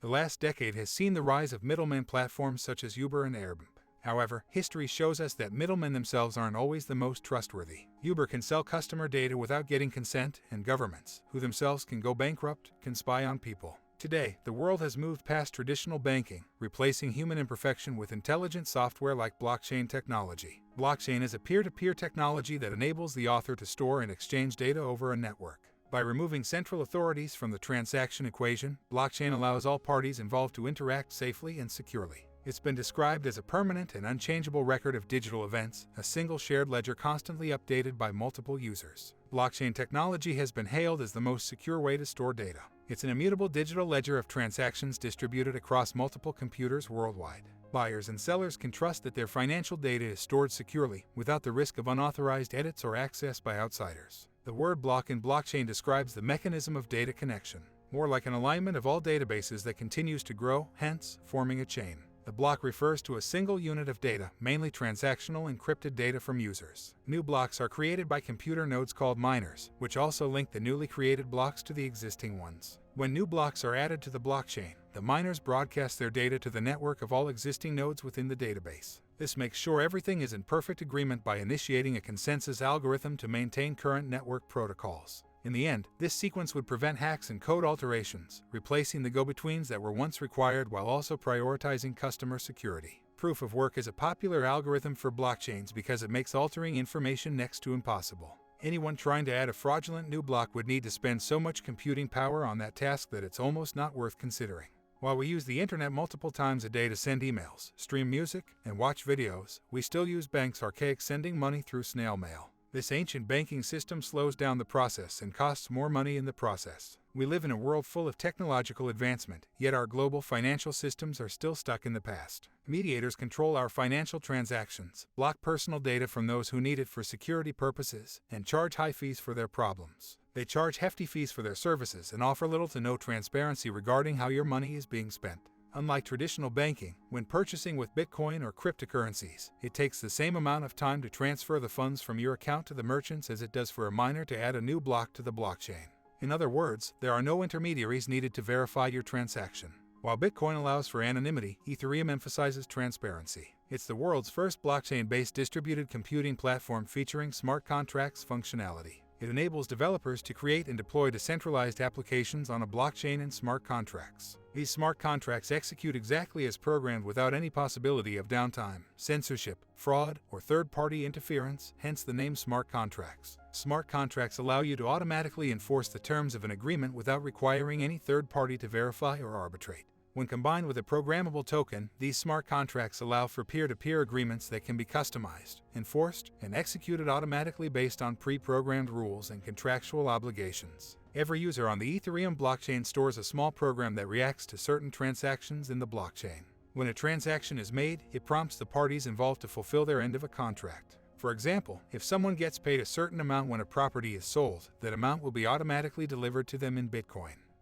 The last decade has seen the rise of middleman platforms such as Uber and Airbnb. However, history shows us that middlemen themselves aren't always the most trustworthy. Uber can sell customer data without getting consent, and governments, who themselves can go bankrupt, can spy on people. Today, the world has moved past traditional banking, replacing human imperfection with intelligent software like blockchain technology. Blockchain is a peer-to-peer technology that enables the author to store and exchange data over a network. By removing central authorities from the transaction equation, blockchain allows all parties involved to interact safely and securely. It's been described as a permanent and unchangeable record of digital events, a single shared ledger constantly updated by multiple users. Blockchain technology has been hailed as the most secure way to store data. It's an immutable digital ledger of transactions distributed across multiple computers worldwide. Buyers and sellers can trust that their financial data is stored securely, without the risk of unauthorized edits or access by outsiders. The word block in blockchain describes the mechanism of data connection, more like an alignment of all databases that continues to grow, hence forming a chain. The block refers to a single unit of data, mainly transactional encrypted data from users. New blocks are created by computer nodes called miners, which also link the newly created blocks to the existing ones. When new blocks are added to the blockchain, the miners broadcast their data to the network of all existing nodes within the database. This makes sure everything is in perfect agreement by initiating a consensus algorithm to maintain current network protocols. In the end, this sequence would prevent hacks and code alterations, replacing the go-betweens that were once required while also prioritizing customer security. Proof of work is a popular algorithm for blockchains because it makes altering information next to impossible. Anyone trying to add a fraudulent new block would need to spend so much computing power on that task that it's almost not worth considering. While we use the internet multiple times a day to send emails, stream music, and watch videos, we still use banks' archaic sending money through snail mail. This ancient banking system slows down the process and costs more money in the process. We live in a world full of technological advancement, yet our global financial systems are still stuck in the past. Mediators control our financial transactions, block personal data from those who need it for security purposes, and charge high fees for their problems. They charge hefty fees for their services and offer little to no transparency regarding how your money is being spent. Unlike traditional banking, when purchasing with Bitcoin or cryptocurrencies, it takes the same amount of time to transfer the funds from your account to the merchants as it does for a miner to add a new block to the blockchain. In other words, there are no intermediaries needed to verify your transaction. While Bitcoin allows for anonymity, Ethereum emphasizes transparency. It's the world's first blockchain-based distributed computing platform featuring smart contracts functionality. It enables developers to create and deploy decentralized applications on a blockchain and smart contracts. These smart contracts execute exactly as programmed without any possibility of downtime, censorship, fraud, or third-party interference, hence the name smart contracts. Smart contracts allow you to automatically enforce the terms of an agreement without requiring any third party to verify or arbitrate. When combined with a programmable token, these smart contracts allow for peer-to-peer agreements that can be customized, enforced, and executed automatically based on pre-programmed rules and contractual obligations. Every user on the Ethereum blockchain stores a small program that reacts to certain transactions in the blockchain. When a transaction is made, it prompts the parties involved to fulfill their end of a contract. For example, if someone gets paid a certain amount when a property is sold, that amount will be automatically delivered to them in Bitcoin.